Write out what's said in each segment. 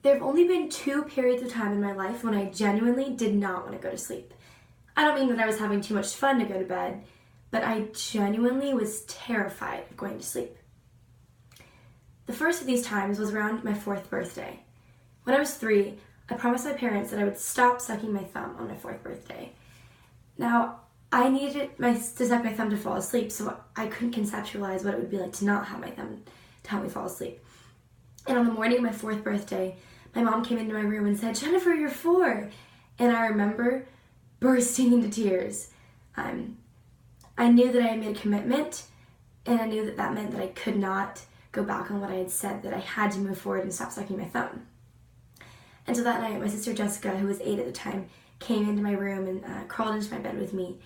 There have only been 2 periods of time in my life when I genuinely did not want to go to sleep. I don't mean that I was having too much fun to go to bed, but I genuinely was terrified of going to sleep. The first of these times was around my 4th birthday. When I was 3, I promised my parents that I would stop sucking my thumb on my 4th birthday. Now, I needed to suck my thumb to fall asleep, so I couldn't conceptualize what it would be like to not have my thumb to help me fall asleep. And on the morning of my 4th birthday, my mom came into my room and said, "Jennifer, you're 4." And I remember bursting into tears. I knew that I had made a commitment, and I knew that that meant that I could not go back on what I had said, that I had to move forward and stop sucking my thumb. And so that night, my sister Jessica, who was 8 at the time, came into my room and crawled into my bed with me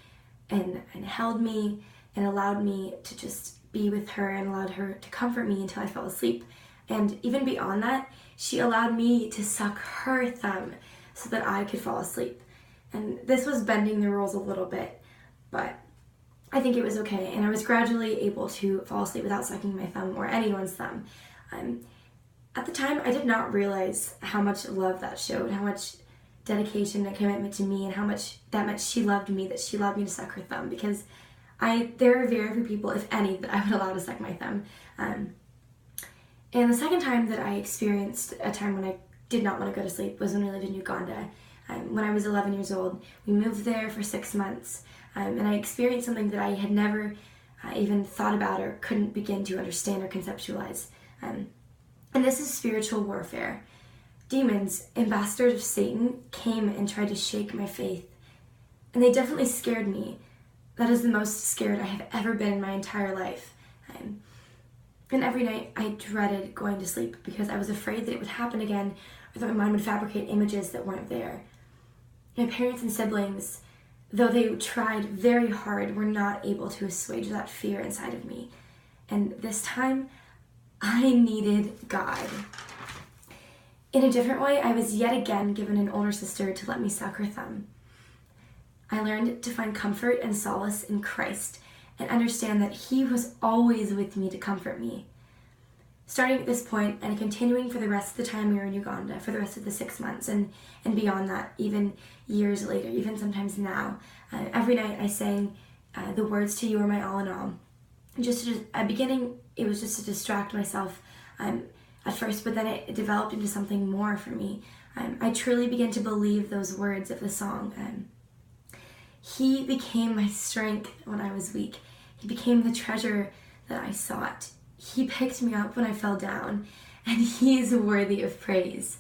and held me and allowed me to just be with her and allowed her to comfort me until I fell asleep. And even beyond that, she allowed me to suck her thumb so that I could fall asleep. And this was bending the rules a little bit, but I think it was okay. And I was gradually able to fall asleep without sucking my thumb or anyone's thumb. At the time, I did not realize how much love that showed, how much dedication and commitment to me, and how much that meant she loved me, that she allowed me to suck her thumb, because there are very few people, if any, that I would allow to suck my thumb. And the second time that I experienced a time when I did not want to go to sleep was when we lived in Uganda. When I was 11 years old, we moved there for 6 months, and I experienced something that I had never even thought about or couldn't begin to understand or conceptualize. And this is spiritual warfare. Demons, ambassadors of Satan, came and tried to shake my faith. And they definitely scared me. That is the most scared I have ever been in my entire life. And every night I dreaded going to sleep because I was afraid that it would happen again, or that my mind would fabricate images that weren't there. My parents and siblings, though they tried very hard, were not able to assuage that fear inside of me. And this time, I needed God. In a different way, I was yet again given an older sister to let me suck her thumb. I learned to find comfort and solace in Christ and understand that He was always with me to comfort me. Starting at this point and continuing for the rest of the time we were in Uganda, for the rest of the 6 months and beyond that, even years later, even sometimes now, every night I sang the words "To You Are My All in All." At beginning, it was just to distract myself at first, but then it developed into something more for me. I truly began to believe those words of the song. He became my strength when I was weak. He became the treasure that I sought. He picked me up when I fell down, and He is worthy of praise.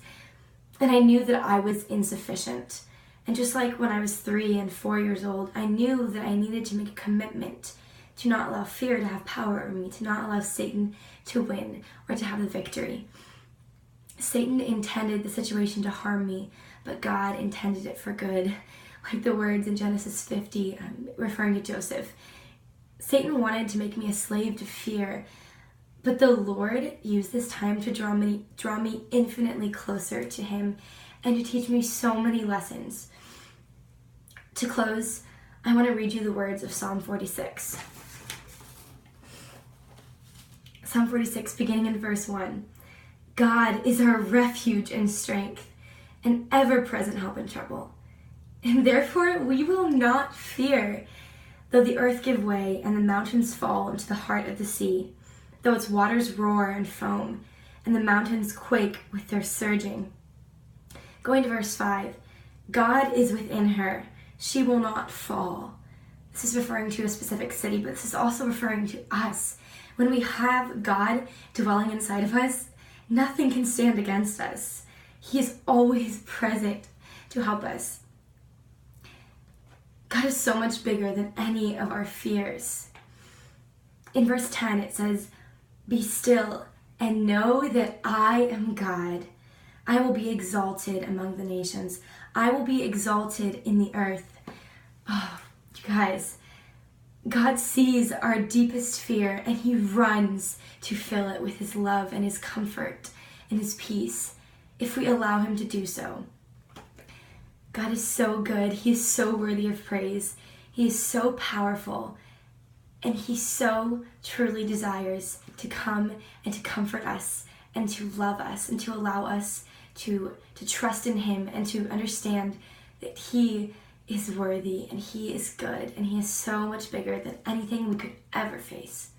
And I knew that I was insufficient. And just like when I was 3 and 4 years old, I knew that I needed to make a commitment to not allow fear to have power over me, to not allow Satan to win or to have the victory. Satan intended the situation to harm me, but God intended it for good. Like the words in Genesis 50, referring to Joseph. Satan wanted to make me a slave to fear, but the Lord used this time to draw me infinitely closer to Him and to teach me so many lessons. To close, I want to read you the words of Psalm 46. Psalm 46, beginning in verse 1. God is our refuge and strength, an ever-present help in trouble. And therefore we will not fear, though the earth give way and the mountains fall into the heart of the sea, though its waters roar and foam, and the mountains quake with their surging. Going to verse 5. God is within her, she will not fall. This is referring to a specific city, but this is also referring to us. When we have God dwelling inside of us, nothing can stand against us. He is always present to help us. God is so much bigger than any of our fears. In verse 10 it says, "Be still and know that I am God. I will be exalted among the nations. I will be exalted in the earth." Oh, you guys, God sees our deepest fear and He runs to fill it with His love and His comfort and His peace if we allow Him to do so. God is so good. He is so worthy of praise. He is so powerful. And He so truly desires to come and to comfort us and to love us and to allow us to trust in him and to understand that he is worthy and he is good and he is so much bigger than anything we could ever face.